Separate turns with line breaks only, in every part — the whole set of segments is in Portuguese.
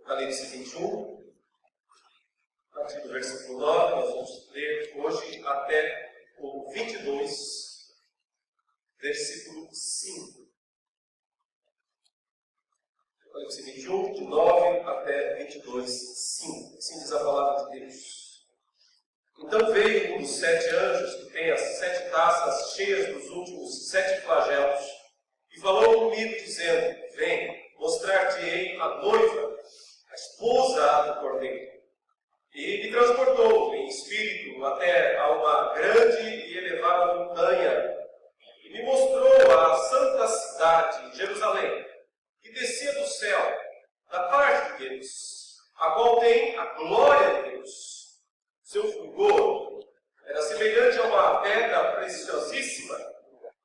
Apocalipse 21, a partir do versículo 9, nós vamos ler hoje até o 22, versículo 5. Apocalipse 21, de 9 até 22, 5. Assim diz a palavra de Deus. Então veio um dos 7 anjos, que tem as 7 taças cheias dos últimos 7 flagelos, e falou comigo, dizendo: Vem, mostrar-te-ei a noiva, a esposa do Cordeiro. E me transportou em espírito até a uma grande e elevada montanha, e me mostrou a santa cidade, Jerusalém, que descia do céu, da parte de Deus, a qual tem a glória de Deus. Seu fulgor era semelhante a uma pedra preciosíssima,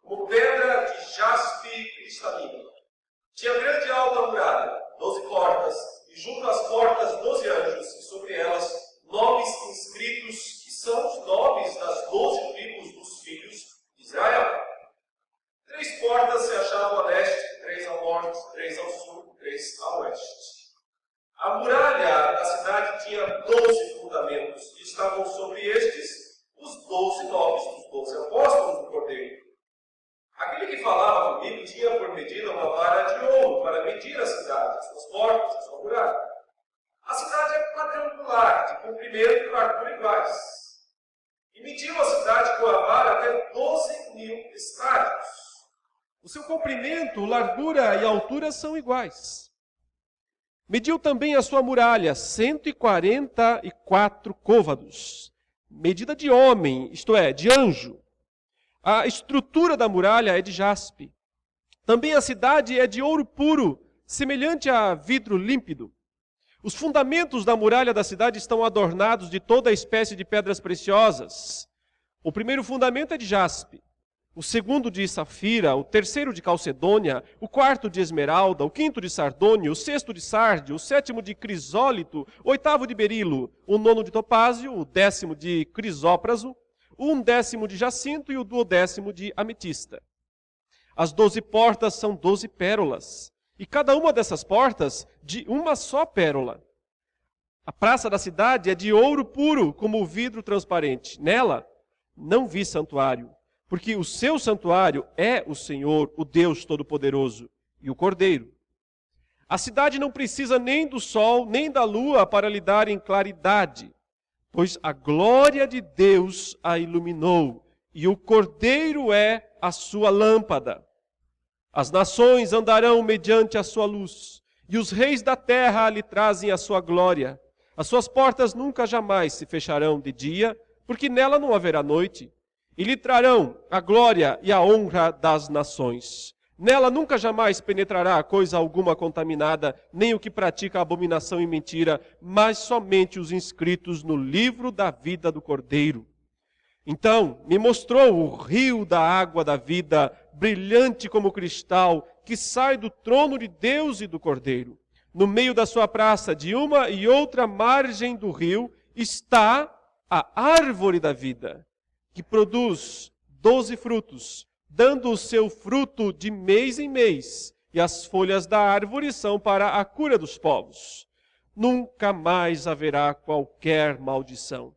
como pedra de jaspe cristalino. Tinha grande e alta muralha, 12 portas, e junto às portas 12 anjos, e sobre elas nomes inscritos, que são os nomes das 12 tribos dos filhos de Israel. 3 portas se achavam a leste, 3 ao norte, 3 ao sul, 3 a oeste. A muralha da cidade tinha 12 fundamentos, e estavam sobre estes os 12 nomes dos 12 apóstolos do Cordeiro. Aquele que falava comigo tinha por medida uma vara de ouro para medir a cidade, as suas portas, a sua muralha. A cidade é quadrangular, de comprimento e largura iguais. E mediu a cidade com a vara até 12.000 estádios. O seu comprimento, largura e altura são iguais. Mediu também a sua muralha, 144 côvados, medida de homem, isto é, de anjo. A estrutura da muralha é de jaspe. Também a cidade é de ouro puro, semelhante a vidro límpido. Os fundamentos da muralha da cidade estão adornados de toda espécie de pedras preciosas. O primeiro fundamento é de jaspe, o segundo de safira, o terceiro de calcedônia, o quarto de esmeralda, o quinto de sardônio, o sexto de sárdio, o sétimo de crisólito, o oitavo de berilo, o nono de topázio, o 10º de crisópraso, o 11º de jacinto e o 12º de ametista. As 12 portas são 12 pérolas, e cada uma dessas portas de uma só pérola. A praça da cidade é de ouro puro, como vidro transparente. Nela não vi santuário, porque o seu santuário é o Senhor, o Deus Todo-Poderoso, e o Cordeiro. A cidade não precisa nem do sol, nem da lua para lhe darem claridade, pois a glória de Deus a iluminou, e o Cordeiro é a sua lâmpada. As nações andarão mediante a sua luz, e os reis da terra lhe trazem a sua glória. As suas portas nunca jamais se fecharão de dia, porque nela não haverá noite. E lhe trarão a glória e a honra das nações. Nela nunca jamais penetrará coisa alguma contaminada, nem o que pratica abominação e mentira, mas somente os inscritos no livro da vida do Cordeiro. Então me mostrou o rio da água da vida, brilhante como cristal, que sai do trono de Deus e do Cordeiro. No meio da sua praça, de uma e outra margem do rio, está a árvore da vida, que produz 12 frutos, dando o seu fruto de mês em mês, e as folhas da árvore são para a cura dos povos. Nunca mais haverá qualquer maldição.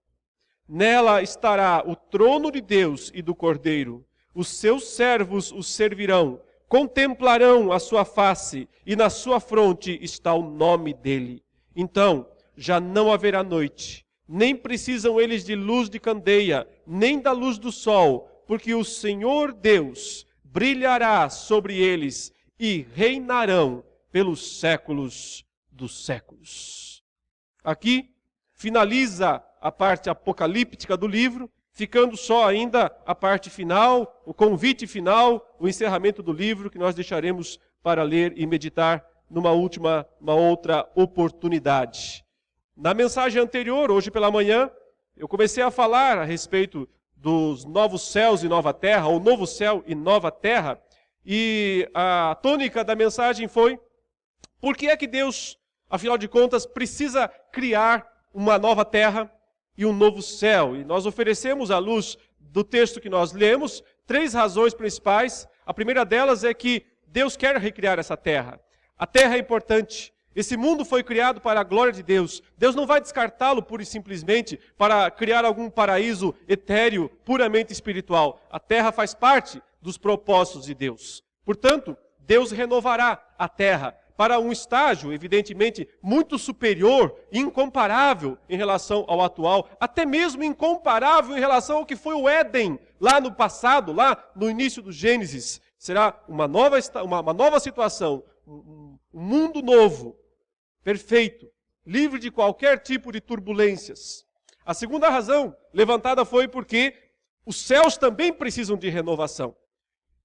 Nela estará o trono de Deus e do Cordeiro. Os seus servos o servirão, contemplarão a sua face, e na sua fronte está o nome dele. Então já não haverá noite, nem precisam eles de luz de candeia, nem da luz do sol, porque o Senhor Deus brilhará sobre eles e reinarão pelos séculos dos séculos. Aqui finaliza a parte apocalíptica do livro, ficando só ainda a parte final, o convite final, o encerramento do livro, que nós deixaremos para ler e meditar numa outra oportunidade. Na mensagem anterior, hoje pela manhã, eu comecei a falar a respeito dos novos céus e nova terra, ou novo céu e nova terra, e a tônica da mensagem foi: por que é que Deus, afinal de contas, precisa criar uma nova terra e um novo céu? E nós oferecemos, à luz do texto que nós lemos, 3 razões principais. A primeira delas é que Deus quer recriar essa terra. A terra é importante. Esse mundo foi criado para a glória de Deus. Deus não vai descartá-lo pura e simplesmente para criar algum paraíso etéreo, puramente espiritual. A terra faz parte dos propósitos de Deus. Portanto, Deus renovará a terra para um estágio, evidentemente, muito superior, incomparável em relação ao atual, até mesmo incomparável em relação ao que foi o Éden, lá no passado, lá no início do Gênesis. Será uma nova situação, um mundo novo, perfeito, livre de qualquer tipo de turbulências. A segunda razão levantada foi porque os céus também precisam de renovação.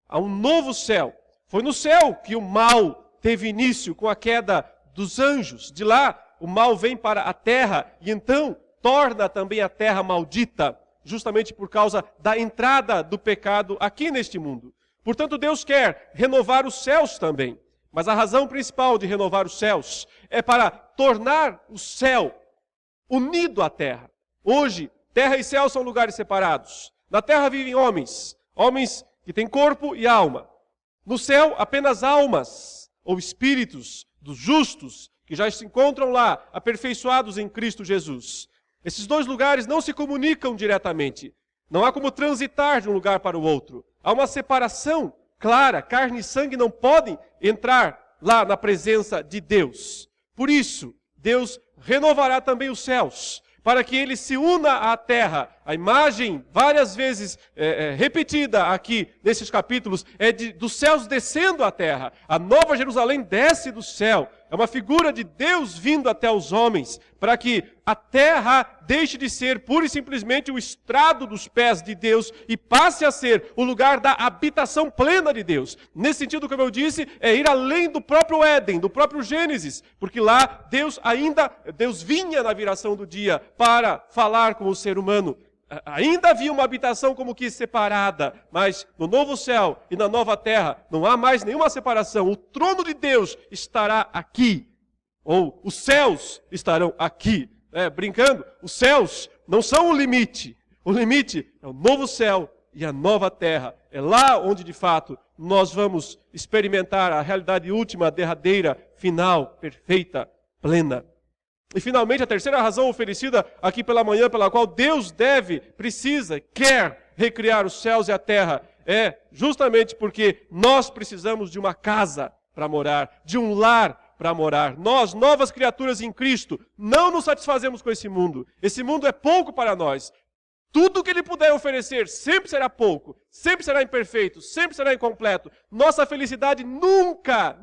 Há um novo céu. Foi no céu que o mal teve início com a queda dos anjos. De lá, o mal vem para a terra e então torna também a terra maldita, justamente por causa da entrada do pecado aqui neste mundo. Portanto, Deus quer renovar os céus também. Mas a razão principal de renovar os céus é para tornar o céu unido à terra. Hoje, terra e céu são lugares separados. Na terra vivem homens que têm corpo e alma. No céu, apenas almas ou espíritos dos justos que já se encontram lá, aperfeiçoados em Cristo Jesus. Esses dois lugares não se comunicam diretamente. Não há como transitar de um lugar para o outro. Há uma separação clara. Carne e sangue não podem entrar lá na presença de Deus. Por isso, Deus renovará também os céus, para que ele se una à terra. A imagem, várias vezes repetida aqui nesses capítulos, é dos céus descendo à terra. A nova Jerusalém desce do céu. É uma figura de Deus vindo até os homens, para que a terra deixe de ser pura e simplesmente o estrado dos pés de Deus e passe a ser o lugar da habitação plena de Deus. Nesse sentido, como eu disse, é ir além do próprio Éden, do próprio Gênesis, porque lá Deus vinha na viração do dia para falar com o ser humano. Ainda havia uma habitação como que separada, mas no novo céu e na nova terra não há mais nenhuma separação. O trono de Deus estará aqui, ou os céus estarão aqui. Brincando, os céus não são o limite. O limite é o novo céu e a nova terra. É lá onde de fato nós vamos experimentar a realidade última, derradeira, final, perfeita, plena. E finalmente, a terceira razão oferecida aqui pela manhã, pela qual Deus precisa, quer recriar os céus e a terra, é justamente porque nós precisamos de uma casa para morar, de um lar para morar. Nós, novas criaturas em Cristo, não nos satisfazemos com esse mundo. Esse mundo é pouco para nós. Tudo que ele puder oferecer sempre será pouco, sempre será imperfeito, sempre será incompleto. Nossa felicidade nunca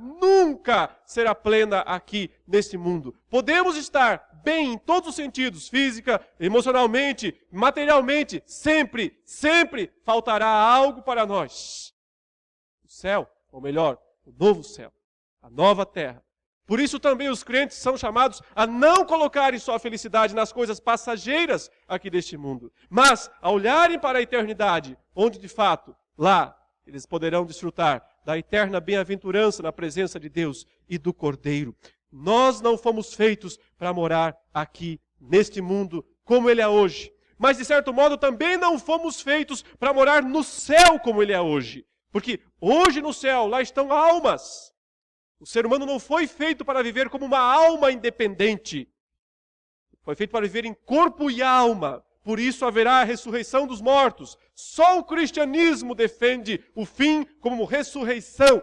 será plena aqui neste mundo. Podemos estar bem em todos os sentidos, física, emocionalmente, materialmente, sempre faltará algo para nós. O céu, ou melhor, o novo céu, a nova terra. Por isso também os crentes são chamados a não colocarem sua felicidade nas coisas passageiras aqui deste mundo, mas a olharem para a eternidade, onde de fato, lá, eles poderão desfrutar da eterna bem-aventurança na presença de Deus e do Cordeiro. Nós não fomos feitos para morar aqui neste mundo como ele é hoje, mas de certo modo também não fomos feitos para morar no céu como ele é hoje, porque hoje no céu lá estão almas. O ser humano não foi feito para viver como uma alma independente. Foi feito para viver em corpo e alma. Por isso haverá a ressurreição dos mortos. Só o cristianismo defende o fim como ressurreição.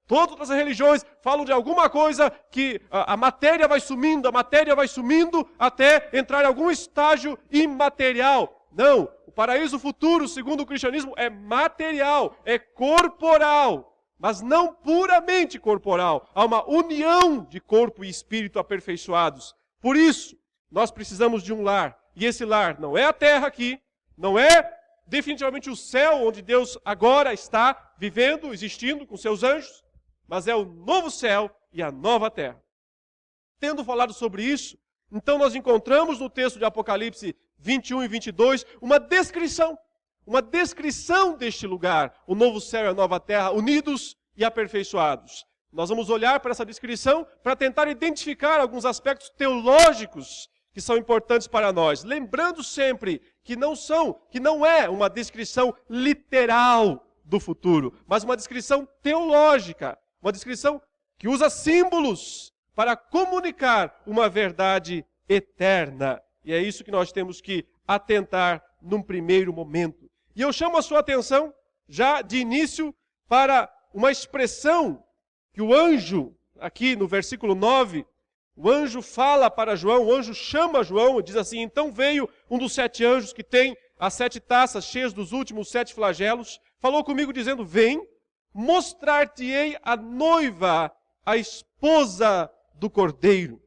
Todas as religiões falam de alguma coisa que a matéria vai sumindo até entrar em algum estágio imaterial. Não, o paraíso futuro, segundo o cristianismo, é material, é corporal. Mas não puramente corporal. Há uma união de corpo e espírito aperfeiçoados. Por isso, nós precisamos de um lar. E esse lar não é a terra aqui, não é definitivamente o céu onde Deus agora está vivendo, existindo com seus anjos, mas é o novo céu e a nova terra. Tendo falado sobre isso, então nós encontramos no texto de Apocalipse 21 e 22 uma descrição deste lugar, o novo céu e a nova terra, unidos e aperfeiçoados. Nós vamos olhar para essa descrição para tentar identificar alguns aspectos teológicos que são importantes para nós, lembrando sempre que não é uma descrição literal do futuro, mas uma descrição teológica, uma descrição que usa símbolos para comunicar uma verdade eterna. E é isso que nós temos que atentar num primeiro momento. E eu chamo a sua atenção, já de início, para uma expressão que o anjo, aqui no versículo 9, o anjo fala para João, o anjo chama João e diz assim: então veio um dos 7 anjos que tem as 7 taças cheias dos últimos 7 flagelos, falou comigo dizendo: vem, mostrar-te-ei a noiva, a esposa do Cordeiro.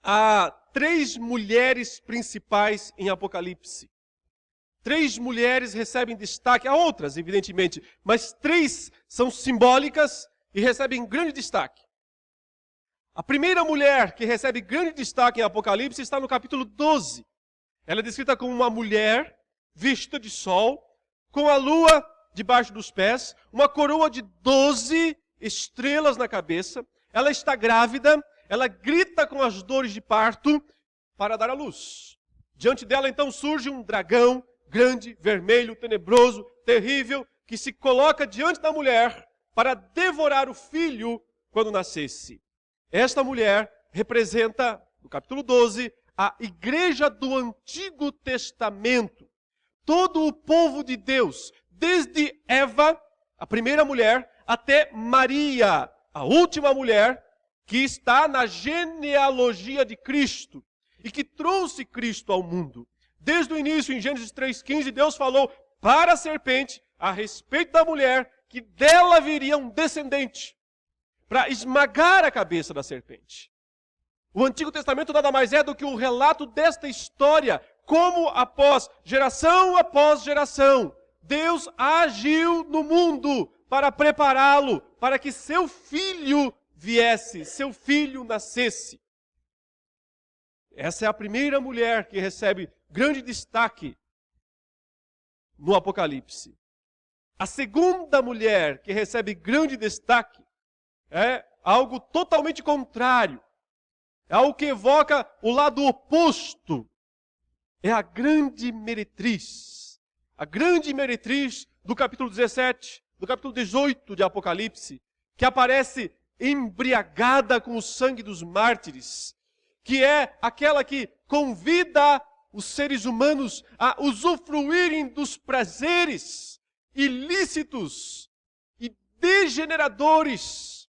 Há 3 mulheres principais em Apocalipse. 3 mulheres recebem destaque, há outras, evidentemente, mas 3 são simbólicas e recebem grande destaque. A primeira mulher que recebe grande destaque em Apocalipse está no capítulo 12. Ela é descrita como uma mulher vestida de sol, com a lua debaixo dos pés, uma coroa de 12 estrelas na cabeça. Ela está grávida, ela grita com as dores de parto para dar à luz. Diante dela então surge um dragão grande, vermelho, tenebroso, terrível, que se coloca diante da mulher para devorar o filho quando nascesse. Esta mulher representa, no capítulo 12, a igreja do Antigo Testamento. Todo o povo de Deus, desde Eva, a primeira mulher, até Maria, a última mulher, que está na genealogia de Cristo e que trouxe Cristo ao mundo. Desde o início, em Gênesis 3,15, Deus falou para a serpente, a respeito da mulher, que dela viria um descendente para esmagar a cabeça da serpente. O Antigo Testamento nada mais é do que um relato desta história, como após geração, Deus agiu no mundo para prepará-lo, para que seu filho viesse, seu filho nascesse. Essa é a primeira mulher que recebe grande destaque no Apocalipse. A segunda mulher que recebe grande destaque é algo totalmente contrário. É algo que evoca o lado oposto. É a grande meretriz. A grande meretriz do capítulo 17, do capítulo 18 de Apocalipse, que aparece embriagada com o sangue dos mártires, que é aquela que convida os seres humanos a usufruírem dos prazeres ilícitos e degeneradores,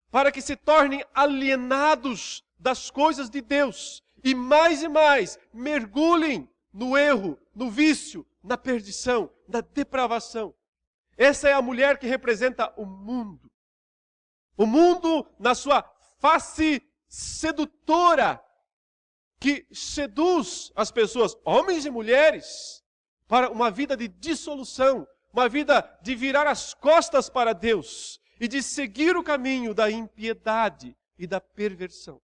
para que se tornem alienados das coisas de Deus e mais mergulhem no erro, no vício, na perdição, na depravação. Essa é a mulher que representa o mundo. O mundo na sua face sedutora, que seduz as pessoas, homens e mulheres, para uma vida de dissolução, uma vida de virar as costas para Deus e de seguir o caminho da impiedade e da perversão.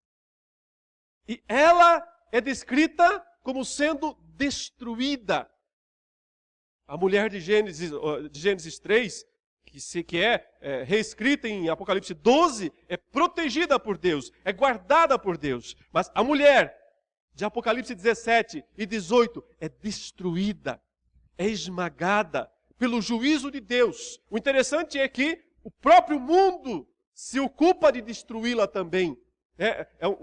E ela é descrita como sendo destruída. A mulher de Gênesis 3, que é reescrita em Apocalipse 12, é protegida por Deus, é guardada por Deus. Mas a mulher de Apocalipse 17 e 18 é destruída, é esmagada pelo juízo de Deus. O interessante é que o próprio mundo se ocupa de destruí-la também.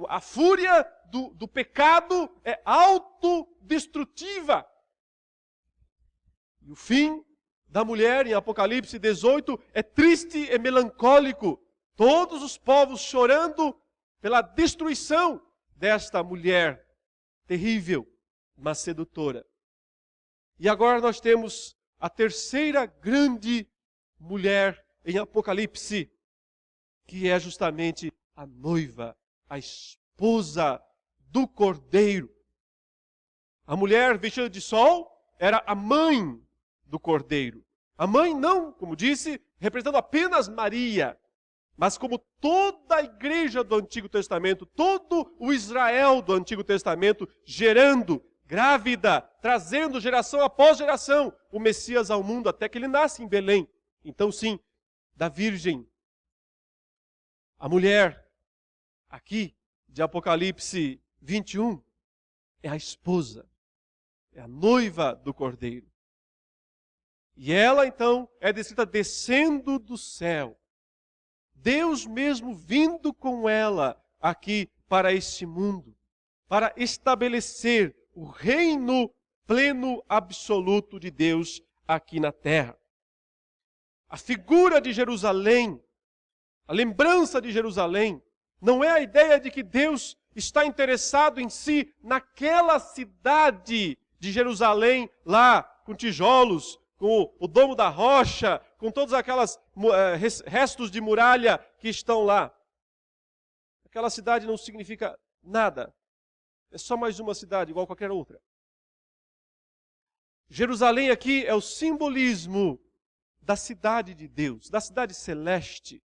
A fúria do pecado é autodestrutiva. E o fim da mulher em Apocalipse 18 é triste e melancólico. Todos os povos chorando pela destruição desta mulher terrível, mas sedutora. E agora nós temos a terceira grande mulher em Apocalipse, que é justamente a noiva, a esposa do Cordeiro. A mulher vestida de sol era a mãe do Cordeiro. A mãe não, como disse, representando apenas Maria, mas como toda a igreja do Antigo Testamento, todo o Israel do Antigo Testamento, gerando, grávida, trazendo geração após geração o Messias ao mundo, até que ele nasce em Belém. Então sim, da Virgem. A mulher, aqui, de Apocalipse 21, é a esposa, é a noiva do Cordeiro. E ela, então, é descrita descendo do céu. Deus mesmo vindo com ela aqui para este mundo, para estabelecer o reino pleno, absoluto de Deus aqui na terra. A figura de Jerusalém, a lembrança de Jerusalém, não é a ideia de que Deus está interessado em si naquela cidade de Jerusalém, lá com tijolos, com o domo da rocha, com todos aqueles restos de muralha que estão lá. Aquela cidade não significa nada. É só mais uma cidade, igual qualquer outra. Jerusalém aqui é o simbolismo da cidade de Deus, da cidade celeste,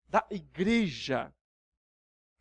da igreja.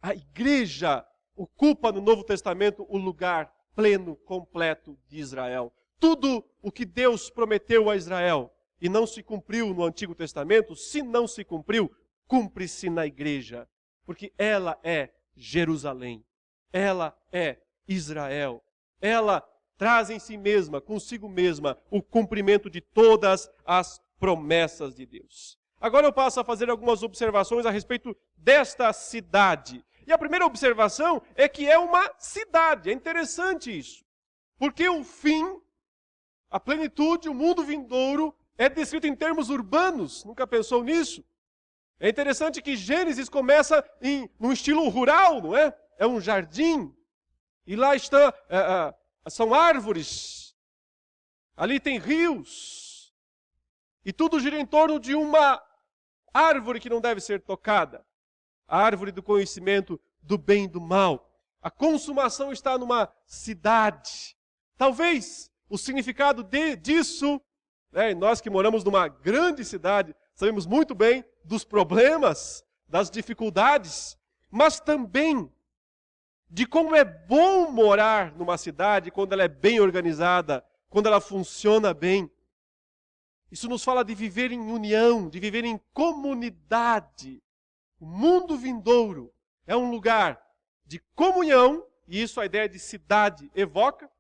A igreja ocupa no Novo Testamento o lugar pleno, completo de Israel. Tudo o que Deus prometeu a Israel e não se cumpriu no Antigo Testamento, se não se cumpriu, cumpre-se na igreja. Porque ela é Jerusalém. Ela é Israel. Ela traz em si mesma, consigo mesma, o cumprimento de todas as promessas de Deus. Agora eu passo a fazer algumas observações a respeito desta cidade. E a primeira observação é que é uma cidade. É interessante isso. Porque o fim, a plenitude, o mundo vindouro, é descrito em termos urbanos. Nunca pensou nisso? É interessante que Gênesis começa num estilo rural, não é? É um jardim. E lá são árvores. Ali tem rios. E tudo gira em torno de uma árvore que não deve ser tocada. A árvore do conhecimento do bem e do mal. A consumação está numa cidade. Talvez o significado disso, nós que moramos numa grande cidade, sabemos muito bem dos problemas, das dificuldades, mas também de como é bom morar numa cidade quando ela é bem organizada, quando ela funciona bem. Isso nos fala de viver em união, de viver em comunidade. O mundo vindouro é um lugar de comunhão, e isso a ideia de cidade evoca,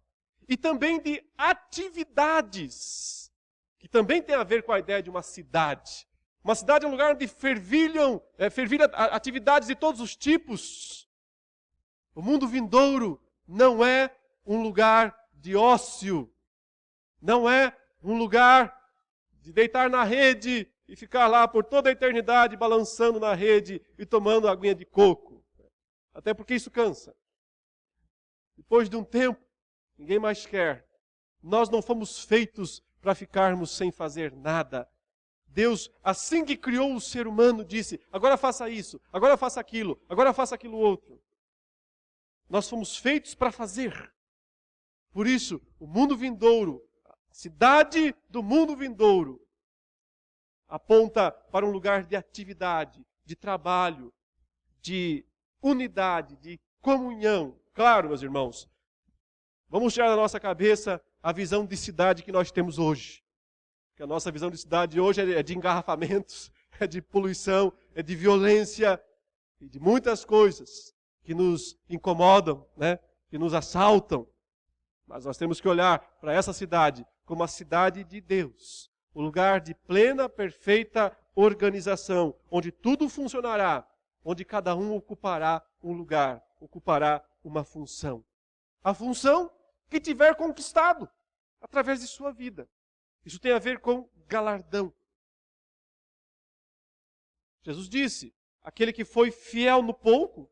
e também de atividades, que também tem a ver com a ideia de uma cidade. Uma cidade é um lugar onde fervilham atividades de todos os tipos. O mundo vindouro não é um lugar de ócio, não é um lugar de deitar na rede e ficar lá por toda a eternidade balançando na rede e tomando aguinha de coco. Até porque isso cansa. Depois de um tempo, ninguém mais quer. Nós não fomos feitos para ficarmos sem fazer nada. Deus, assim que criou o ser humano, disse, agora faça isso, agora faça aquilo outro. Nós fomos feitos para fazer. Por isso, o mundo vindouro, a cidade do mundo vindouro, aponta para um lugar de atividade, de trabalho, de unidade, de comunhão. Claro, meus irmãos, vamos tirar da nossa cabeça a visão de cidade que nós temos hoje. Porque a nossa visão de cidade hoje é de engarrafamentos, é de poluição, é de violência e de muitas coisas que nos incomodam, que nos assaltam. Mas nós temos que olhar para essa cidade como a cidade de Deus. O lugar de plena, perfeita organização, onde tudo funcionará, onde cada um ocupará um lugar, ocupará uma função. A função que tiver conquistado através de sua vida. Isso tem a ver com galardão. Jesus disse, aquele que foi fiel no pouco,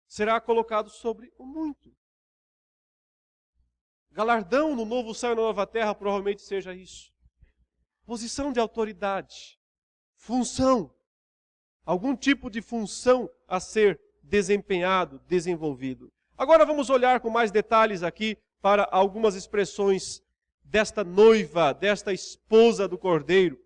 será colocado sobre o muito. Galardão no novo céu e na nova terra provavelmente seja isso. Posição de autoridade, função, algum tipo de função a ser desempenhado, desenvolvido. Agora vamos olhar com mais detalhes aqui para algumas expressões desta noiva, desta esposa do Cordeiro.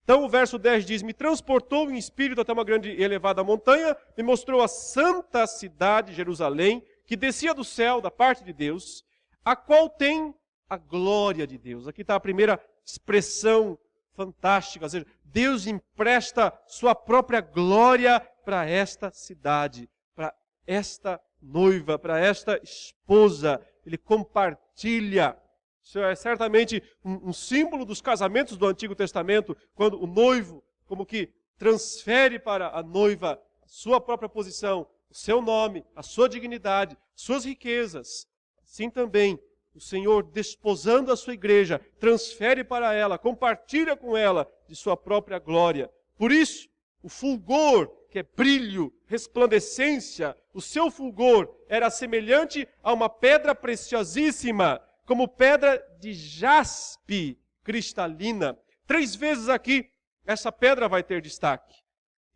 Então o verso 10 diz, me transportou em espírito até uma grande e elevada montanha, me mostrou a santa cidade, Jerusalém, que descia do céu, da parte de Deus, a qual tem a glória de Deus. Aqui está a primeira expressão fantástica, ou seja, Deus empresta sua própria glória para esta cidade, para esta noiva, para esta esposa. Ele compartilha Isso é certamente um símbolo dos casamentos do Antigo Testamento, quando o noivo, como que transfere para a noiva a sua própria posição, o seu nome, a sua dignidade, suas riquezas. Assim também, o Senhor, desposando a sua igreja, transfere para ela, compartilha com ela de sua própria glória. Por isso, o fulgor, que é brilho, resplandecência, o seu fulgor era semelhante a uma pedra preciosíssima, como pedra de jaspe cristalina. 3 vezes aqui, essa pedra vai ter destaque.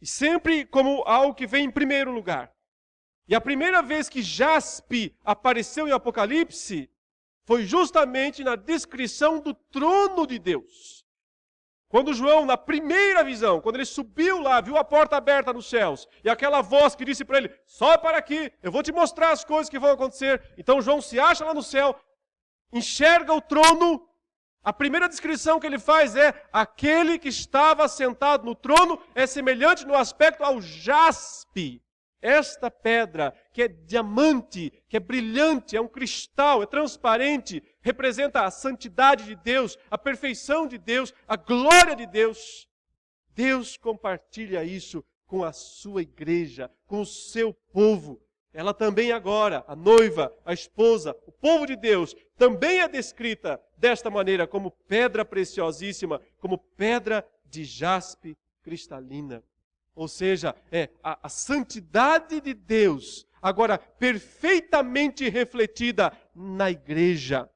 E sempre como algo que vem em primeiro lugar. E a primeira vez que jaspe apareceu em Apocalipse, foi justamente na descrição do trono de Deus. Quando João, na primeira visão, quando ele subiu lá, viu a porta aberta nos céus, e aquela voz que disse para ele, sobe para aqui, eu vou te mostrar as coisas que vão acontecer. Então João se acha lá no céu, enxerga o trono, a primeira descrição que ele faz é, aquele que estava sentado no trono é semelhante no aspecto ao jaspe. Esta pedra, que é diamante, que é brilhante, é um cristal, é transparente, representa a santidade de Deus, a perfeição de Deus, a glória de Deus. Deus compartilha isso com a sua igreja, com o seu povo. Ela também agora, a noiva, a esposa, o povo de Deus, também é descrita desta maneira, como pedra preciosíssima, como pedra de jaspe cristalina. Ou seja, é a santidade de Deus, agora perfeitamente refletida na igreja.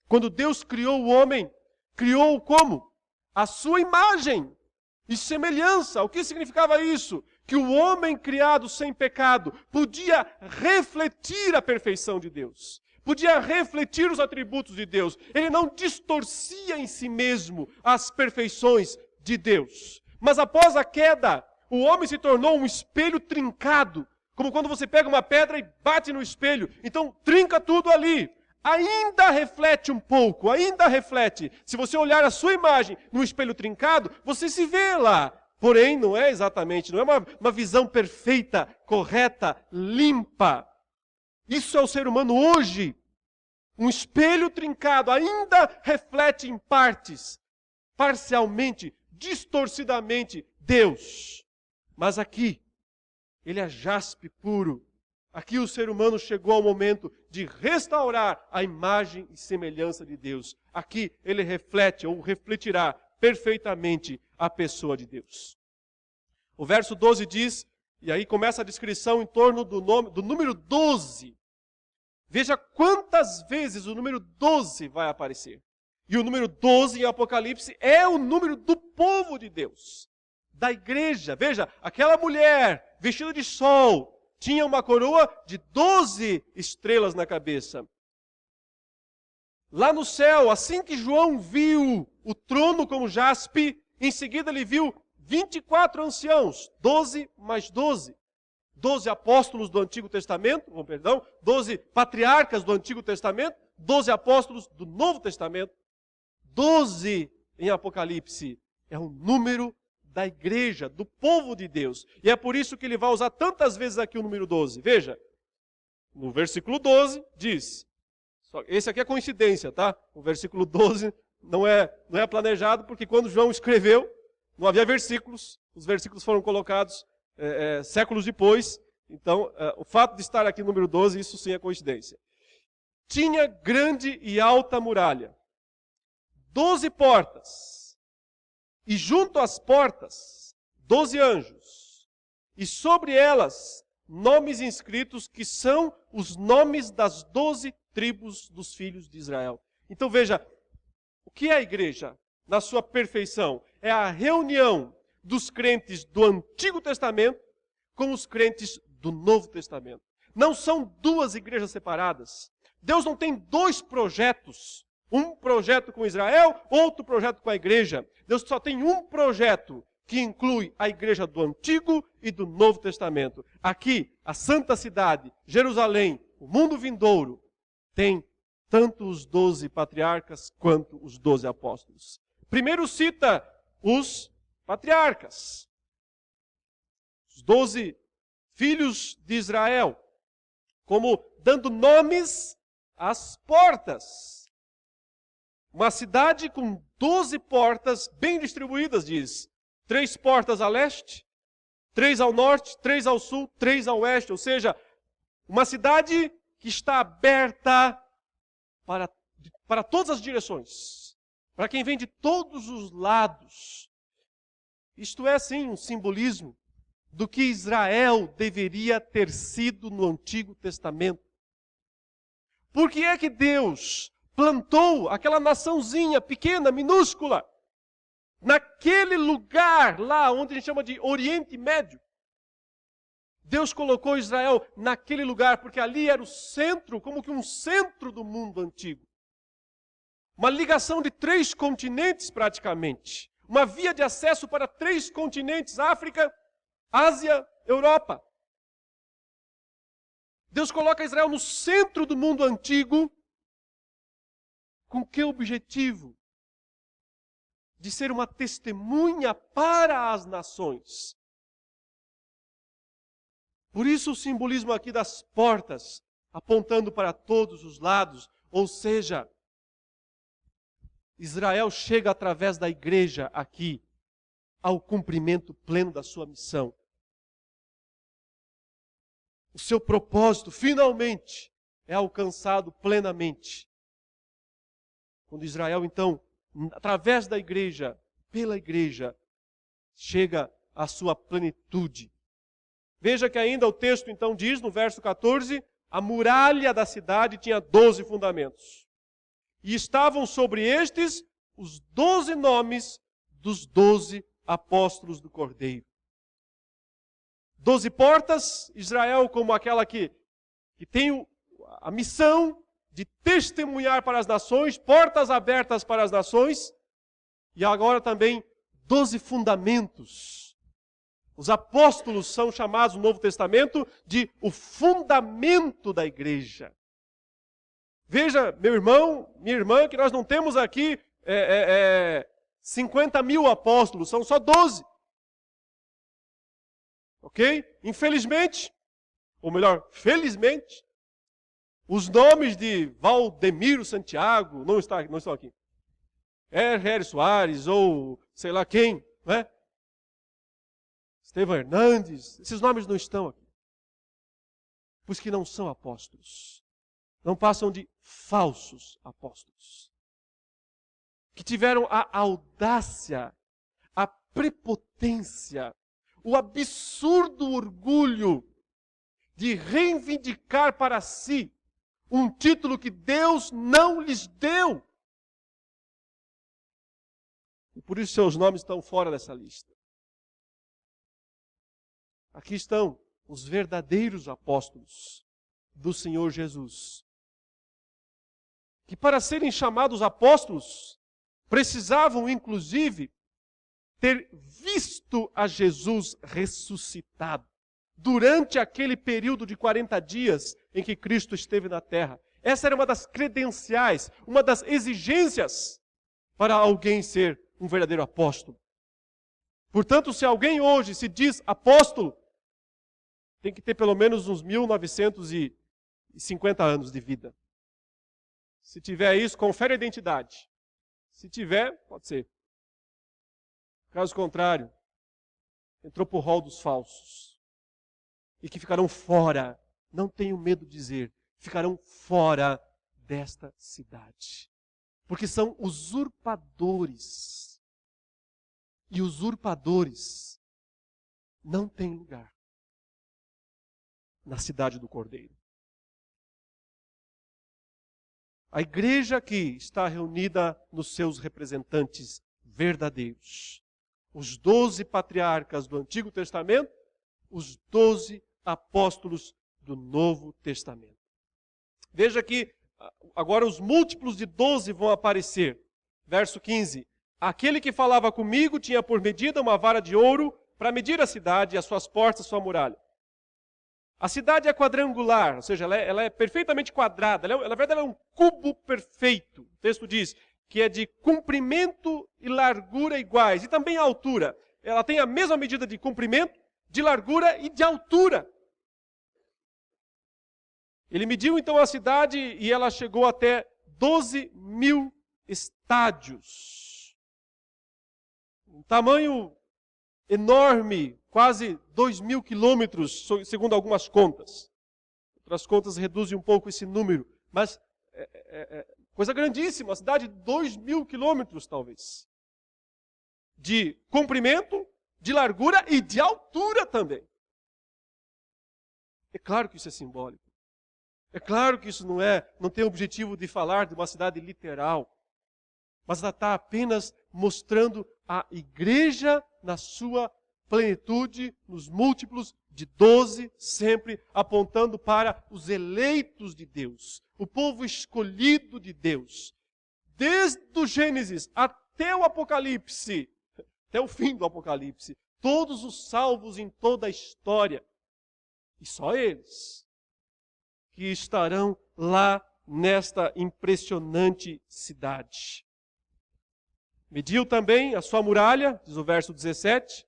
Quando Deus criou o homem, criou-o como? A sua imagem e semelhança. O que significava isso? Que o homem criado sem pecado podia refletir a perfeição de Deus. Podia refletir os atributos de Deus. Ele não distorcia em si mesmo as perfeições de Deus. Mas após a queda, o homem se tornou um espelho trincado, como quando você pega uma pedra e bate no espelho. Então, trinca tudo ali. Ainda reflete um pouco, ainda reflete. Se você olhar a sua imagem no espelho trincado, você se vê lá. Porém, não é exatamente, não é uma visão perfeita, correta, limpa. Isso é o ser humano hoje. Um espelho trincado ainda reflete em partes, parcialmente, distorcidamente, Deus. Mas aqui, ele é jaspe puro. Aqui o ser humano chegou ao momento de restaurar a imagem e semelhança de Deus. Aqui ele reflete ou refletirá perfeitamente a pessoa de Deus. O verso 12 diz, e aí começa a descrição em torno do número 12. Veja quantas vezes o número 12 vai aparecer. E o número 12 em Apocalipse é o número do povo de Deus. Da igreja. Veja, aquela mulher vestida de sol tinha uma coroa de 12 estrelas na cabeça. Lá no céu, assim que João viu o trono como jaspe, em seguida ele viu 24 anciãos, 12 mais 12. 12 apóstolos do Antigo Testamento, 12 patriarcas do Antigo Testamento, 12 apóstolos do Novo Testamento. 12 em Apocalipse é o número da igreja, do povo de Deus. E é por isso que ele vai usar tantas vezes aqui o número 12. Veja, no versículo 12 diz, esse aqui é coincidência, tá? O versículo 12 não é planejado, porque quando João escreveu, não havia versículos, os versículos foram colocados séculos depois. Então, o fato de estar aqui no número 12, isso sim é coincidência. Tinha grande e alta muralha, 12 portas, e junto às portas, 12 anjos, e sobre elas, nomes inscritos que são os nomes das 12 tribos dos filhos de Israel. Então veja, o que é a igreja na sua perfeição? É a reunião dos crentes do Antigo Testamento com os crentes do Novo Testamento. Não são duas igrejas separadas. Deus não tem 2 projetos. Um projeto com Israel, outro projeto com a igreja. Deus só tem um projeto que inclui a igreja do Antigo e do Novo Testamento. Aqui, a Santa Cidade, Jerusalém, o mundo vindouro, tem tanto os 12 patriarcas quanto os 12 apóstolos. Primeiro cita os patriarcas, os 12 filhos de Israel, como dando nomes às portas. Uma cidade com 12 portas bem distribuídas, diz. 3 portas a leste, 3 ao norte, 3 ao sul, 3 ao oeste. Ou seja, uma cidade que está aberta para todas as direções. Para quem vem de todos os lados. Isto é, sim, um simbolismo do que Israel deveria ter sido no Antigo Testamento. Por que é que Deus plantou aquela naçãozinha pequena, minúscula, naquele lugar lá onde a gente chama de Oriente Médio? Deus colocou Israel naquele lugar porque ali era o centro, como que um centro do mundo antigo. Uma ligação de 3 continentes praticamente. Uma via de acesso para 3 continentes, África, Ásia, Europa. Deus coloca Israel no centro do mundo antigo. Com que objetivo? De ser uma testemunha para as nações. Por isso o simbolismo aqui das portas, apontando para todos os lados. Ou seja, Israel chega através da igreja aqui ao cumprimento pleno da sua missão. O seu propósito, finalmente, é alcançado plenamente. Quando Israel, então, através da igreja, pela igreja, chega à sua plenitude. Veja que ainda o texto, então, diz, no verso 14, a muralha da cidade tinha 12 fundamentos. E estavam sobre estes os 12 nomes dos 12 apóstolos do Cordeiro. 12 portas, Israel como aquela que tem a missão de testemunhar para as nações, portas abertas para as nações, e agora também 12 fundamentos. Os apóstolos são chamados no Novo Testamento de o fundamento da igreja. Veja, meu irmão, minha irmã, que nós não temos aqui 50 mil apóstolos, são só 12. Ok? Infelizmente, ou melhor, felizmente, os nomes de Valdemiro Santiago não estão aqui. R. Soares, ou sei lá quem, né? Estevão Hernandes, esses nomes não estão aqui. Pois que não são apóstolos. Não passam de falsos apóstolos. Que tiveram a audácia, a prepotência, o absurdo orgulho de reivindicar para si um título que Deus não lhes deu. E por isso seus nomes estão fora dessa lista. Aqui estão os verdadeiros apóstolos do Senhor Jesus. Que para serem chamados apóstolos, precisavam inclusive ter visto a Jesus ressuscitado durante aquele período de 40 dias em que Cristo esteve na terra. Essa era uma das credenciais, uma das exigências para alguém ser um verdadeiro apóstolo. Portanto, se alguém hoje se diz apóstolo, tem que ter pelo menos uns 1950 anos de vida. Se tiver isso, confere a identidade. Se tiver, pode ser. Caso contrário, entrou para o rol dos falsos. E que ficarão fora, não tenho medo de dizer, ficarão fora desta cidade. Porque são usurpadores. E usurpadores não têm lugar na cidade do Cordeiro. A igreja aqui está reunida nos seus representantes verdadeiros. Os 12 patriarcas do Antigo Testamento, os 12 apóstolos do Novo Testamento. Veja que agora os múltiplos de 12 vão aparecer. Verso 15. Aquele que falava comigo tinha por medida uma vara de ouro para medir a cidade, as suas portas, sua muralha. A cidade é quadrangular, ou seja, ela é perfeitamente quadrada. Na verdade, ela é um cubo perfeito. O texto diz que é de comprimento e largura iguais, e também a altura. Ela tem a mesma medida de comprimento, de largura e de altura. Ele mediu então a cidade e ela chegou até 12.000 estádios. Um tamanho enorme, quase 2.000 quilômetros, segundo algumas contas. Outras contas reduzem um pouco esse número, mas coisa grandíssima, uma cidade de 2.000 quilômetros, talvez. De comprimento, de largura e de altura também. É claro que isso é simbólico. É claro que isso não tem o objetivo de falar de uma cidade literal, mas ela está apenas mostrando a igreja na sua plenitude, nos múltiplos de 12, sempre apontando para os eleitos de Deus, o povo escolhido de Deus. Desde o Gênesis até o Apocalipse, até o fim do Apocalipse, todos os salvos em toda a história, e só eles, que estarão lá nesta impressionante cidade. Mediu também a sua muralha, diz o verso 17,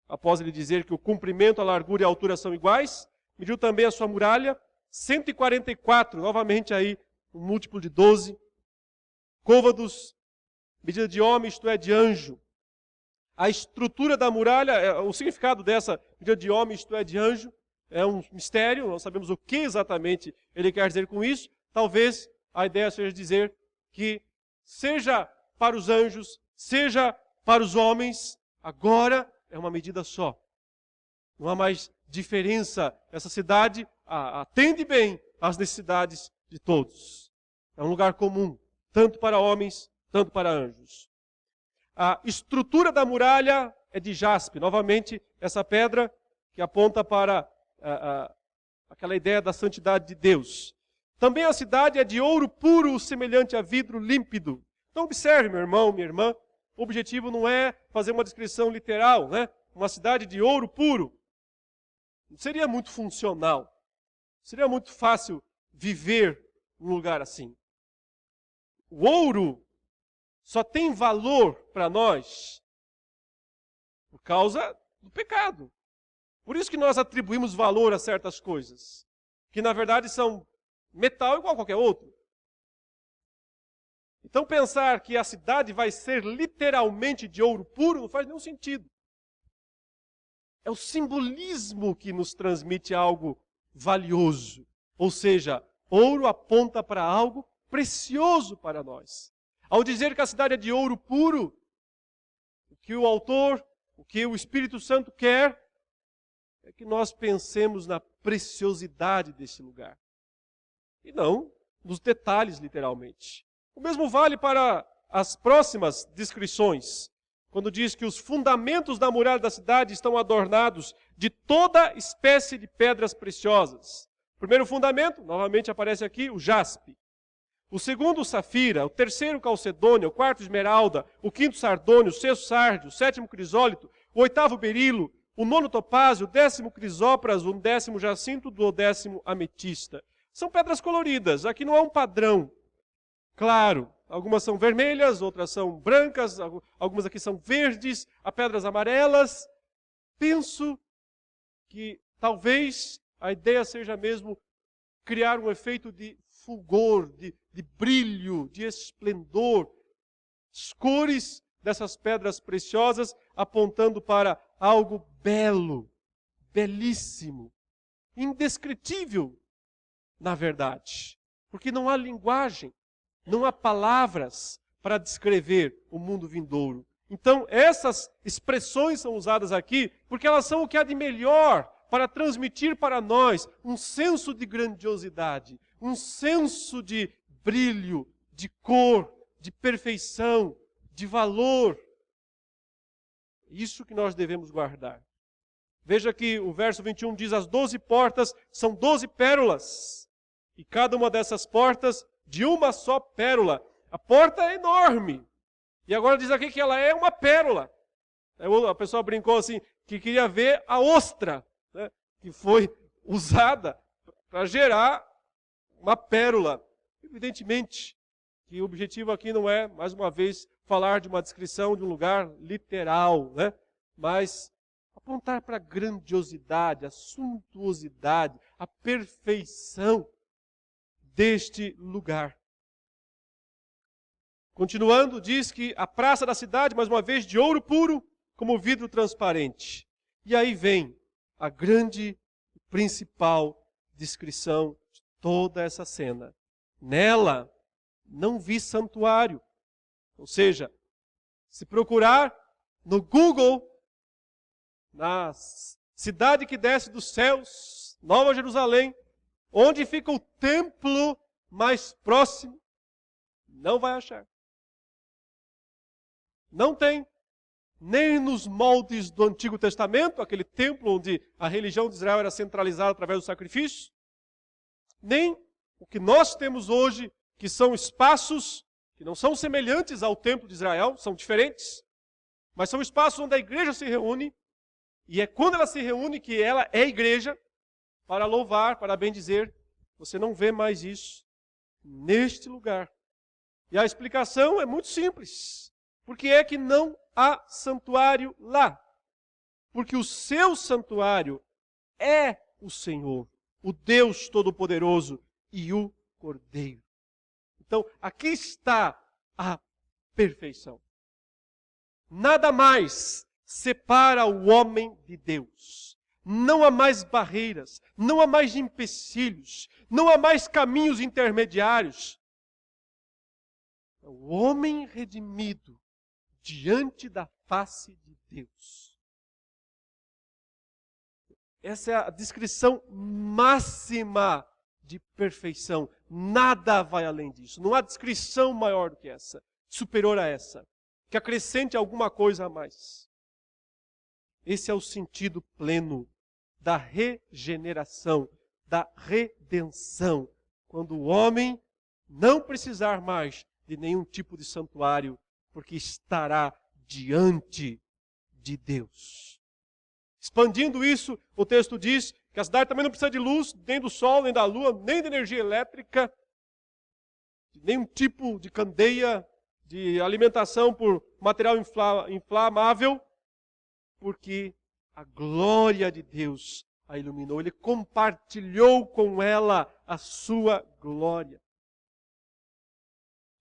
após ele dizer que o comprimento, a largura e a altura são iguais. Mediu também a sua muralha, 144, novamente aí, um múltiplo de 12. Côvados, medida de homem, isto é, de anjo. A estrutura da muralha, o significado dessa medida de homem, isto é, de anjo, é um mistério, não sabemos o que exatamente ele quer dizer com isso. Talvez a ideia seja dizer que seja para os anjos, seja para os homens, agora é uma medida só. Não há mais diferença. Essa cidade atende bem às necessidades de todos. É um lugar comum, tanto para homens, tanto para anjos. A estrutura da muralha é de jaspe. Novamente, essa pedra que aponta para aquela ideia da santidade de Deus. Também a cidade é de ouro puro, semelhante a vidro límpido. Então observe, meu irmão, minha irmã, o objetivo não é fazer uma descrição literal, né? Uma cidade de ouro puro. Não seria muito funcional. Seria muito fácil viver num lugar assim. O ouro só tem valor para nós por causa do pecado. Por isso que nós atribuímos valor a certas coisas, que na verdade são metal igual a qualquer outro. Então pensar que a cidade vai ser literalmente de ouro puro não faz nenhum sentido. É o simbolismo que nos transmite algo valioso. Ou seja, ouro aponta para algo precioso para nós. Ao dizer que a cidade é de ouro puro, o que o autor, o que o Espírito Santo quer, é que nós pensemos na preciosidade desse lugar. E não nos detalhes, literalmente. O mesmo vale para as próximas descrições, quando diz que os fundamentos da muralha da cidade estão adornados de toda espécie de pedras preciosas. O primeiro fundamento, novamente aparece aqui, o jaspe. O segundo, o safira. O terceiro, calcedônia. O quarto, esmeralda. O quinto, sardônio. O sexto, sárdio. O sétimo, crisólito. O oitavo, berilo. O nono, topázio. O décimo, crisópras. O décimo, jacinto. O décimo, ametista. São pedras coloridas. Aqui não há um padrão claro. Algumas são vermelhas, outras são brancas, algumas aqui são verdes, há pedras amarelas. Penso que talvez a ideia seja mesmo criar um efeito de fulgor, de brilho, de esplendor. As cores dessas pedras preciosas apontando para algo belo, belíssimo, indescritível, na verdade. Porque não há linguagem. Não há palavras para descrever o mundo vindouro. Então, essas expressões são usadas aqui porque elas são o que há de melhor para transmitir para nós um senso de grandiosidade, um senso de brilho, de cor, de perfeição, de valor. Isso que nós devemos guardar. Veja que o verso 21 diz: as 12 portas são 12 pérolas, e cada uma dessas portas de uma só pérola. A porta é enorme. E agora diz aqui que ela é uma pérola. A pessoa brincou assim, que queria ver a ostra, né, que foi usada para gerar uma pérola. Evidentemente que o objetivo aqui não é, mais uma vez, falar de uma descrição de um lugar literal, né, mas apontar para a grandiosidade, a suntuosidade, a perfeição deste lugar. Continuando, diz que a praça da cidade, mais uma vez, de ouro puro, como vidro transparente. E aí vem a grande e principal descrição de toda essa cena. Nela, não vi santuário. Ou seja, se procurar no Google, na cidade que desce dos céus, Nova Jerusalém, onde fica o templo mais próximo, não vai achar. Não tem. Nem nos moldes do Antigo Testamento, aquele templo onde a religião de Israel era centralizada através do sacrifício, nem o que nós temos hoje, que são espaços que não são semelhantes ao templo de Israel, são diferentes, mas são espaços onde a igreja se reúne, e é quando ela se reúne que ela é igreja, para louvar, para bendizer. Você não vê mais isso neste lugar. E a explicação é muito simples. Por que é que não há santuário lá? Porque o seu santuário é o Senhor, o Deus Todo-Poderoso e o Cordeiro. Então, aqui está a perfeição. Nada mais separa o homem de Deus. Não há mais barreiras, não há mais empecilhos, não há mais caminhos intermediários. O homem redimido diante da face de Deus. Essa é a descrição máxima de perfeição. Nada vai além disso. Não há descrição maior do que essa, superior a essa, que acrescente alguma coisa a mais. Esse é o sentido pleno da regeneração, da redenção, quando o homem não precisar mais de nenhum tipo de santuário, porque estará diante de Deus. Expandindo isso, o texto diz que a cidade também não precisa de luz, nem do sol, nem da lua, nem de energia elétrica, de nenhum tipo de candeia, de alimentação por material inflamável, porque a glória de Deus a iluminou. Ele compartilhou com ela a sua glória.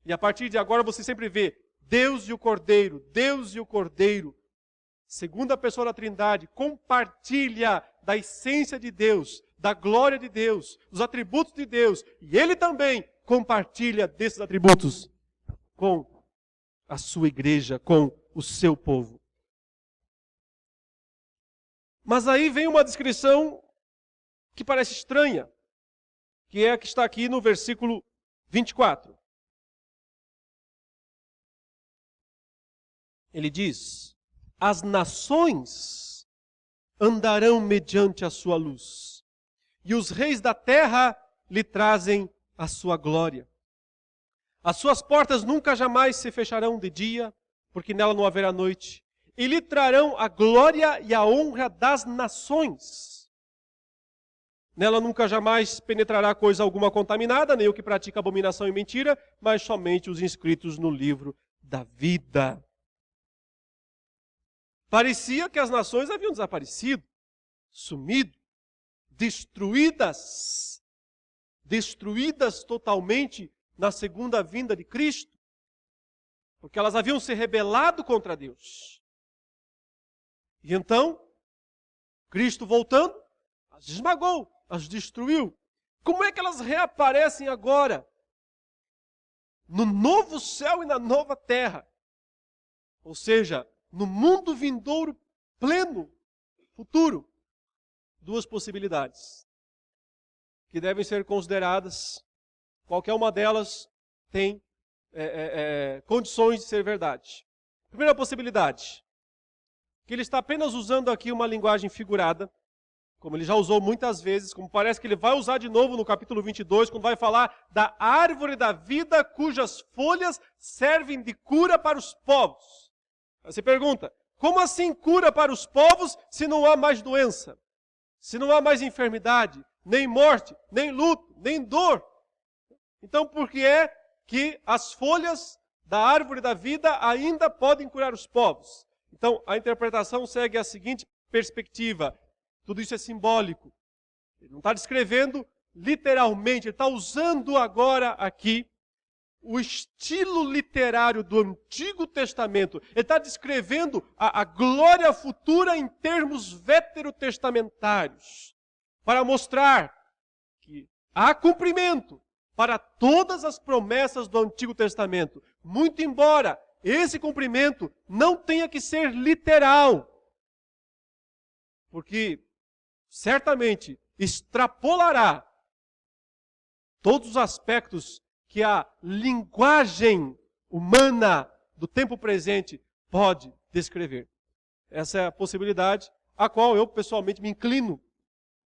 E a partir de agora você sempre vê Deus e o Cordeiro, Deus e o Cordeiro, segunda pessoa da Trindade, compartilha da essência de Deus, da glória de Deus, dos atributos de Deus. E ele também compartilha desses atributos com a sua igreja, com o seu povo. Mas aí vem uma descrição que parece estranha, que é a que está aqui no versículo 24. Ele diz: as nações andarão mediante a sua luz, e os reis da terra lhe trazem a sua glória. As suas portas nunca jamais se fecharão de dia, porque nela não haverá noite. E lhe trarão a glória e a honra das nações. Nela nunca jamais penetrará coisa alguma contaminada, nem o que pratica abominação e mentira, mas somente os inscritos no livro da vida. Parecia que as nações haviam desaparecido, sumido, destruídas totalmente na segunda vinda de Cristo, porque elas haviam se rebelado contra Deus. E então, Cristo voltando, as esmagou, as destruiu. Como é que elas reaparecem agora? No novo céu e na nova terra. Ou seja, no mundo vindouro pleno, futuro. Duas possibilidades que devem ser consideradas. Qualquer uma delas tem condições de ser verdade. Primeira possibilidade, que ele está apenas usando aqui uma linguagem figurada, como ele já usou muitas vezes, como parece que ele vai usar de novo no capítulo 22, quando vai falar da árvore da vida, cujas folhas servem de cura para os povos. Você pergunta, como assim cura para os povos se não há mais doença? Se não há mais enfermidade, nem morte, nem luto, nem dor? Então por que é que as folhas da árvore da vida ainda podem curar os povos? Então, a interpretação segue a seguinte perspectiva. Tudo isso é simbólico. Ele não está descrevendo literalmente, ele está usando agora aqui o estilo literário do Antigo Testamento. Ele está descrevendo a glória futura em termos veterotestamentários, para mostrar que há cumprimento para todas as promessas do Antigo Testamento, muito embora esse cumprimento não tenha que ser literal, porque certamente extrapolará todos os aspectos que a linguagem humana do tempo presente pode descrever. Essa é a possibilidade a qual eu pessoalmente me inclino.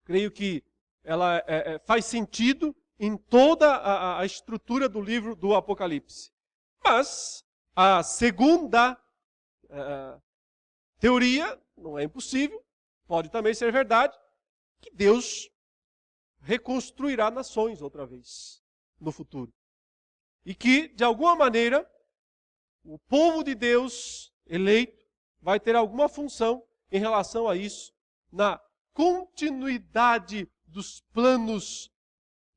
Creio que ela faz sentido em toda a estrutura do livro do Apocalipse. Mas a segunda teoria, não é impossível, pode também ser verdade, que Deus reconstruirá nações outra vez no futuro. E que, de alguma maneira, o povo de Deus eleito vai ter alguma função em relação a isso, na continuidade dos planos,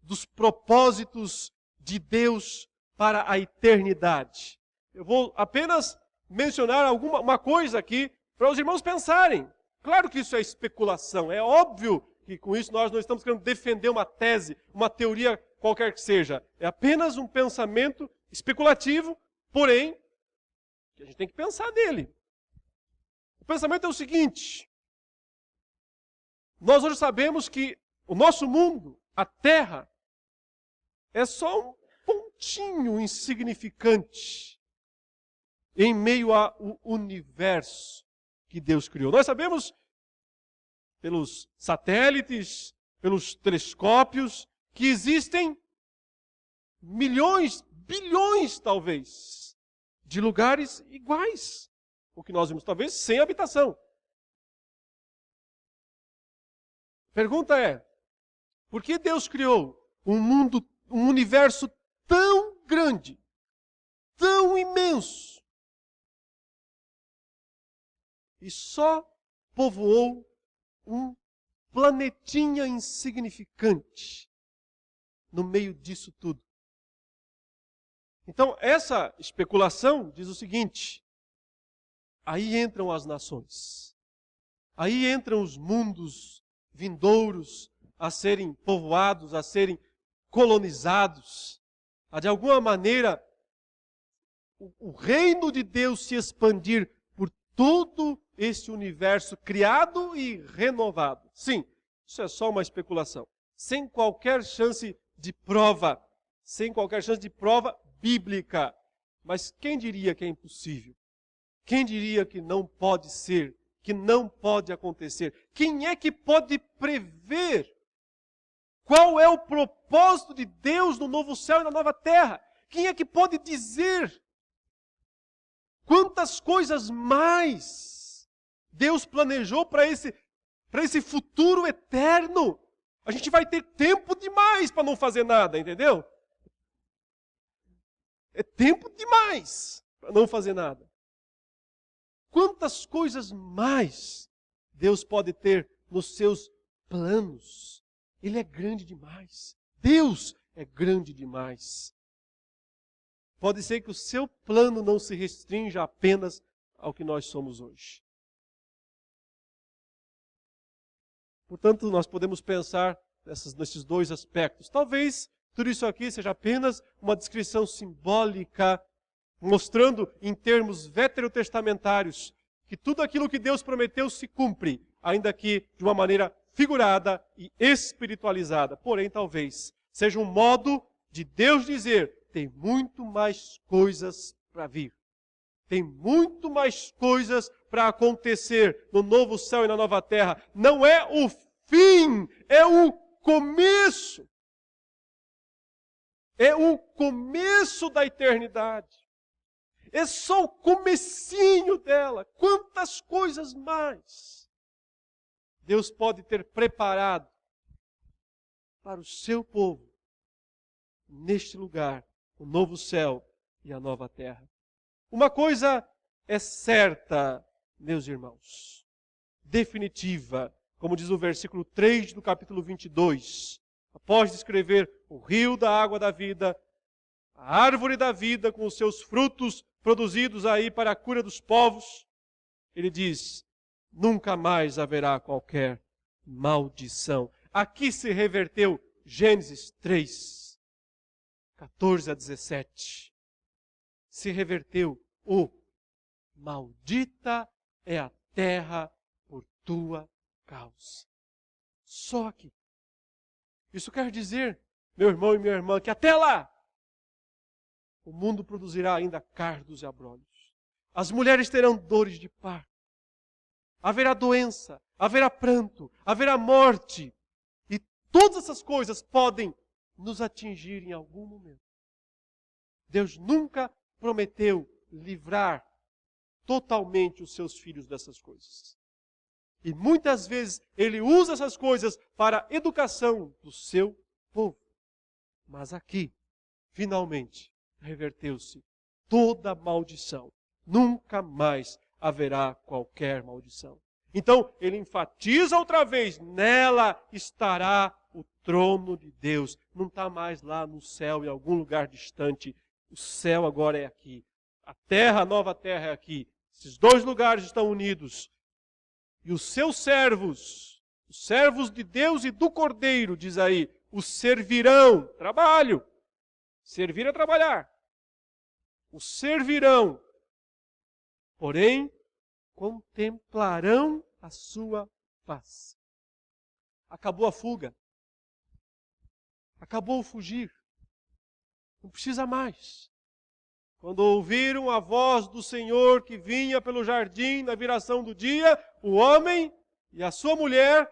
dos propósitos de Deus para a eternidade. Eu vou apenas mencionar uma coisa aqui para os irmãos pensarem. Claro que isso é especulação, é óbvio que com isso nós não estamos querendo defender uma tese, uma teoria qualquer que seja. É apenas um pensamento especulativo, porém, que a gente tem que pensar nele. O pensamento é o seguinte: nós hoje sabemos que o nosso mundo, a Terra, é só um pontinho insignificante em meio ao universo que Deus criou. Nós sabemos, pelos satélites, pelos telescópios, que existem milhões, bilhões talvez, de lugares iguais ao que nós vimos, talvez sem habitação. Pergunta é, por que Deus criou um mundo, um universo tão grande, tão imenso, e só povoou um planetinha insignificante no meio disso tudo? Então, essa especulação diz o seguinte: aí entram as nações, aí entram os mundos vindouros a serem povoados, a serem colonizados, a de alguma maneira o reino de Deus se expandir por todo este universo criado e renovado. Sim, isso é só uma especulação, sem qualquer chance de prova, sem qualquer chance de prova bíblica. Mas quem diria que é impossível? Quem diria que não pode ser, que não pode acontecer? Quem é que pode prever qual é o propósito de Deus no novo céu e na nova terra? Quem é que pode dizer quantas coisas mais Deus planejou para esse futuro eterno? A gente vai ter tempo demais para não fazer nada, entendeu? É tempo demais para não fazer nada. Quantas coisas mais Deus pode ter nos seus planos? Ele é grande demais. Deus é grande demais. Pode ser que o seu plano não se restrinja apenas ao que nós somos hoje. Portanto, nós podemos pensar nesses dois aspectos. Talvez tudo isso aqui seja apenas uma descrição simbólica, mostrando em termos veterotestamentários que tudo aquilo que Deus prometeu se cumpre, ainda que de uma maneira figurada e espiritualizada. Porém, talvez seja um modo de Deus dizer: tem muito mais coisas para vir. Tem muito mais coisas para acontecer no novo céu e na nova terra. Não é o fim, é o começo. É o começo da eternidade. É só o comecinho dela. Quantas coisas mais Deus pode ter preparado para o seu povo neste lugar, o novo céu e a nova terra. Uma coisa é certa, meus irmãos, definitiva, como diz o versículo 3 do capítulo 22. Após descrever o rio da água da vida, a árvore da vida com os seus frutos produzidos aí para a cura dos povos, ele diz, nunca mais haverá qualquer maldição. Aqui se reverteu Gênesis 3, 14 a 17. Se reverteu o maldita é a terra por tua causa. Só aqui. Isso quer dizer, meu irmão e minha irmã, que até lá o mundo produzirá ainda cardos e abrolhos. As mulheres terão dores de parto. Haverá doença, haverá pranto, haverá morte. E todas essas coisas podem nos atingir em algum momento. Deus nunca prometeu livrar totalmente os seus filhos dessas coisas. E muitas vezes Ele usa essas coisas para a educação do seu povo. Mas aqui, finalmente, reverteu-se toda maldição. Nunca mais haverá qualquer maldição. Então, ele enfatiza outra vez, nela estará o trono de Deus. Não está mais lá no céu, em algum lugar distante. O céu agora é aqui. A terra, a nova terra é aqui. Esses dois lugares estão unidos. E os seus servos, os servos de Deus e do Cordeiro, diz aí, os servirão. Trabalho. Servir é trabalhar. Os servirão. Porém, contemplarão a sua face. Acabou a fuga. Acabou o fugir. Não precisa mais. Quando ouviram a voz do Senhor que vinha pelo jardim na viração do dia, o homem e a sua mulher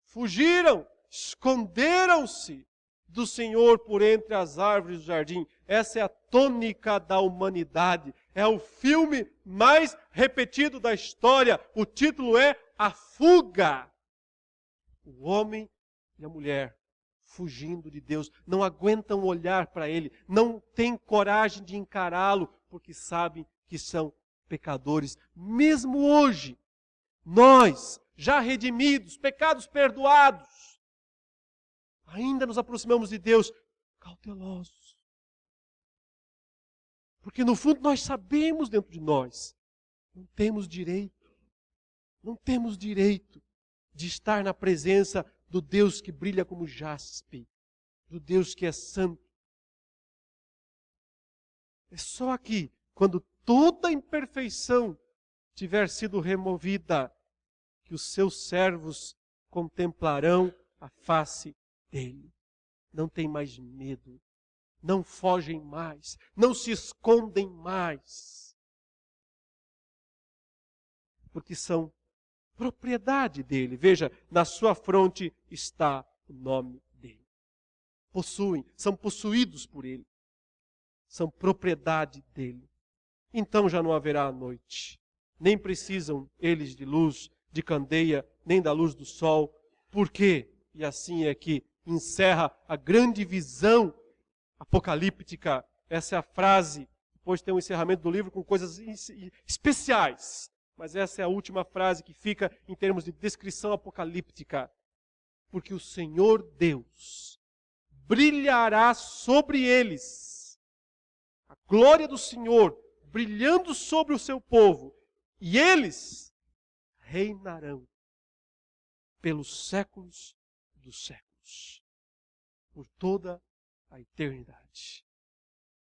fugiram, esconderam-se do Senhor por entre as árvores do jardim. Essa é a tônica da humanidade. É o filme mais repetido da história. O título é A Fuga. O homem e a mulher fugindo de Deus, não aguentam olhar para Ele, não têm coragem de encará-lo, porque sabem que são pecadores. Mesmo hoje, nós, já redimidos, pecados perdoados, ainda nos aproximamos de Deus cautelosos. Porque no fundo nós sabemos dentro de nós, não temos direito de estar na presença do Deus que brilha como jaspe, do Deus que é santo. É só aqui, quando toda imperfeição tiver sido removida, que os seus servos contemplarão a face dele. Não tem mais medo, não fogem mais, não se escondem mais. Porque são propriedade dele. Veja, na sua fronte está o nome dele. Possuem, são possuídos por ele. São propriedade dele. Então já não haverá noite. Nem precisam eles de luz, de candeia, nem da luz do sol. Por quê? E assim é que encerra a grande visão apocalíptica. Essa é a frase. Depois tem um encerramento do livro com coisas especiais. Mas essa é a última frase que fica em termos de descrição apocalíptica. Porque o Senhor Deus brilhará sobre eles. A glória do Senhor brilhando sobre o seu povo. E eles reinarão pelos séculos dos séculos. Por toda a eternidade.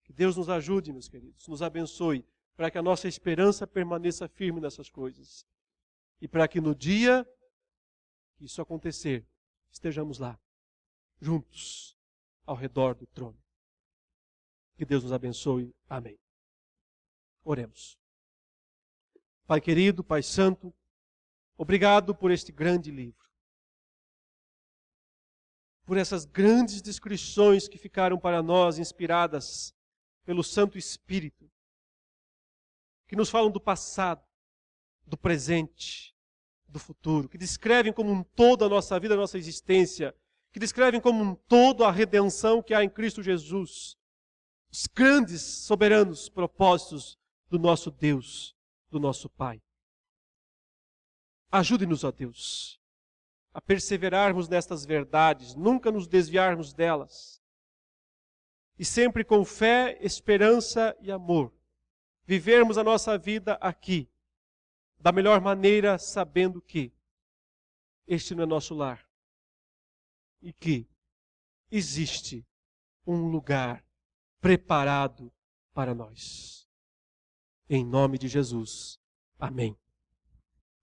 Que Deus nos ajude, meus queridos, nos abençoe, para que a nossa esperança permaneça firme nessas coisas. E para que no dia que isso acontecer, estejamos lá, juntos, ao redor do trono. Que Deus nos abençoe. Amém. Oremos. Pai querido, Pai santo, obrigado por este grande livro. Por essas grandes descrições que ficaram para nós inspiradas pelo Santo Espírito, que nos falam do passado, do presente, do futuro, que descrevem como um todo a nossa vida, a nossa existência, que descrevem como um todo a redenção que há em Cristo Jesus, os grandes, soberanos propósitos do nosso Deus, do nosso Pai. Ajude-nos, ó Deus, a perseverarmos nestas verdades, nunca nos desviarmos delas, e sempre com fé, esperança e amor, vivermos a nossa vida aqui, da melhor maneira, sabendo que este não é nosso lar e que existe um lugar preparado para nós. Em nome de Jesus. Amém.